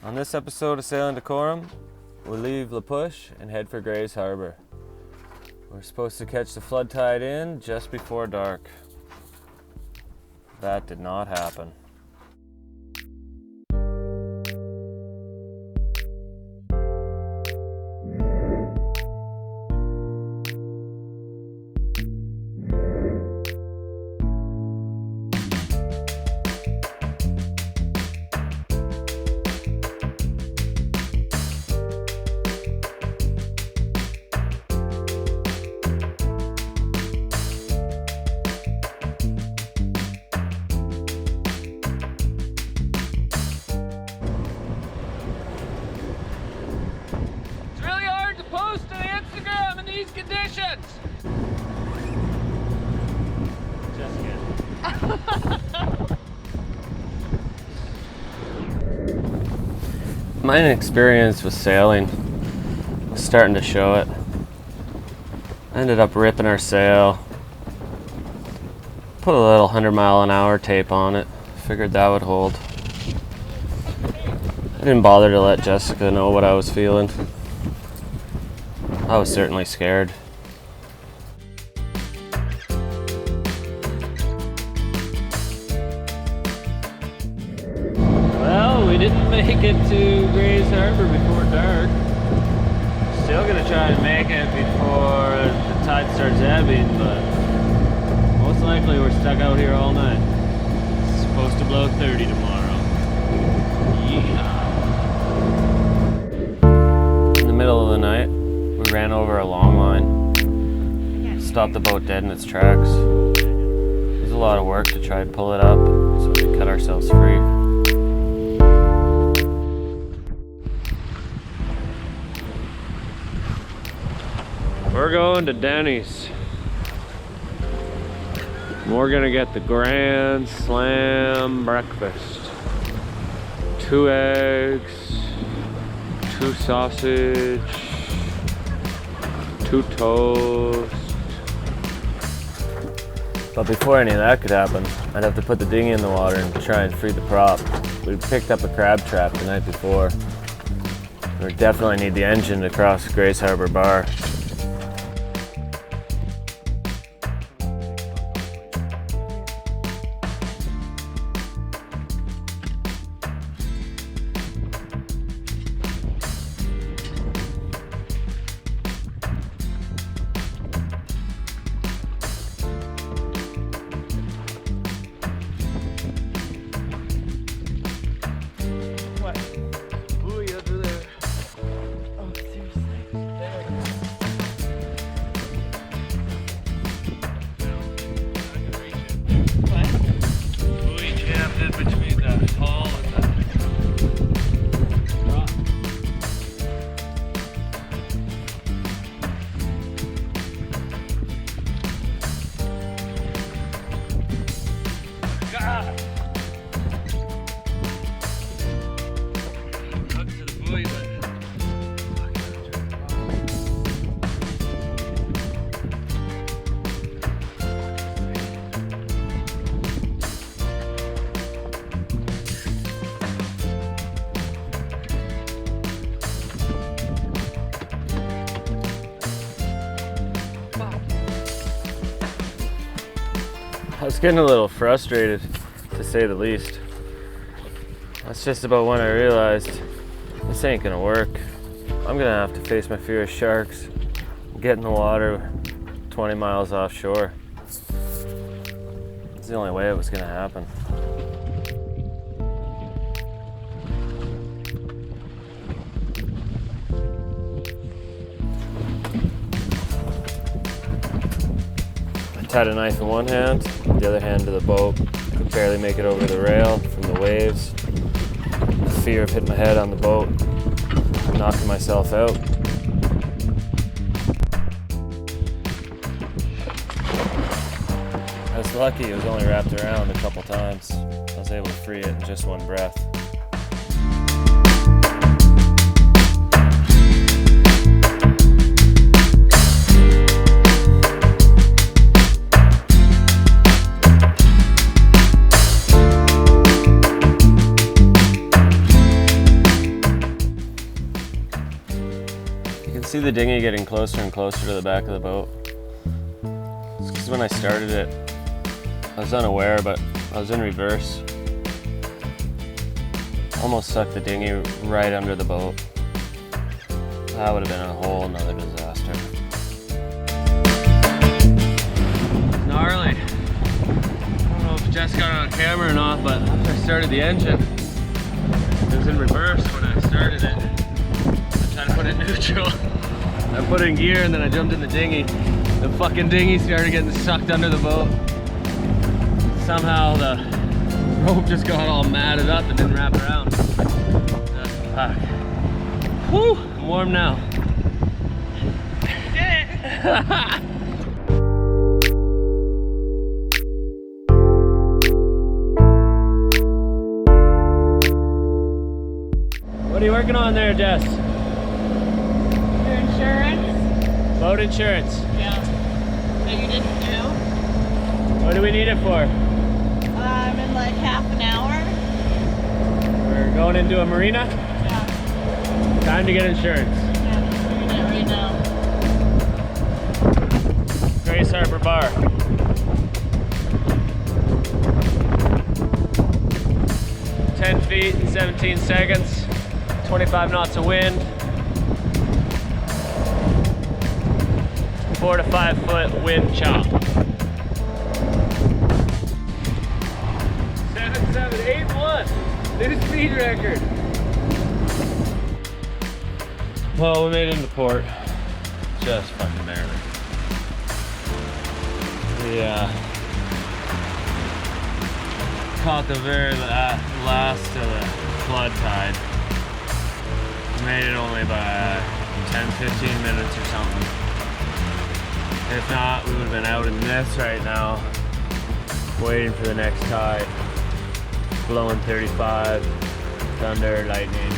On this episode of Sailing Decorum, we leave La Push and head for Grays Harbour. We're supposed to catch the flood tide in just before dark. That did not happen. Post to the Instagram in these conditions. Just kidding. My inexperience with sailing was starting to show it. I ended up ripping our sail. Put a little 100-mile-an-hour tape on it. Figured that would hold. I didn't bother to let Jessica know what I was feeling. I was certainly scared. Well, we didn't make it to Grays Harbour before dark. Still gonna try and make it before the tide starts ebbing, but most likely we're stuck out here all night. It's supposed to blow 30 tomorrow. Yeah. In the middle of the night, we ran over a long line, stopped the boat dead in its tracks. It was a lot of work to try and pull it up, so we cut ourselves free. We're going to Denny's. We're gonna get the Grand Slam breakfast. 2 eggs, 2 sausage, 2 toast. But before any of that could happen, I'd have to put the dinghy in the water and try and free the prop. We picked up a crab trap the night before. We definitely need the engine to cross Grays Harbour Bar. Between the hull and the rock. God! Hook to the buoy, I was getting a little frustrated, to say the least. That's just about when I realized this ain't gonna work. I'm gonna have to face my fear of sharks, get in the water 20 miles offshore. It's the only way it was gonna happen. I tied a knife in one hand, the other hand to the boat. Could barely make it over the rail from the waves. The fear of hitting my head on the boat, knocking myself out. I was lucky it was only wrapped around a couple times. I was able to free it in just one breath. see the dinghy getting closer and closer to the back of the boat. It's because when I started it, I was unaware, but I was in reverse. Almost sucked the dinghy right under the boat. That would have been a whole nother disaster. Gnarly. I don't know if Jess got it on camera or not, but after I started the engine, it was in reverse when I started it. I tried to put it in neutral. I put it in gear and then I jumped in the dinghy. The fucking dinghy started getting sucked under the boat. Somehow the rope just got all matted up and didn't wrap around. Fuck. Whew, I'm warm now. What are you working on there, Jess? Your insurance? Boat insurance. Yeah. That you didn't do? What do we need it for? In like half an hour. We're going into a marina. Yeah. Time to get insurance. Yeah, we're doing it right now. Grays Harbour bar. "10 feet in 17 seconds, 25 knots of wind, 4 to 5 foot wind chop." 7.781, new speed record. Well, we made it into port, just fucking barely. Yeah. Caught the very last of the flood tide. Made it only by 10-15 minutes or something. If not, we would have been out in this right now, waiting for the next tide. Blowing 35, thunder, lightning.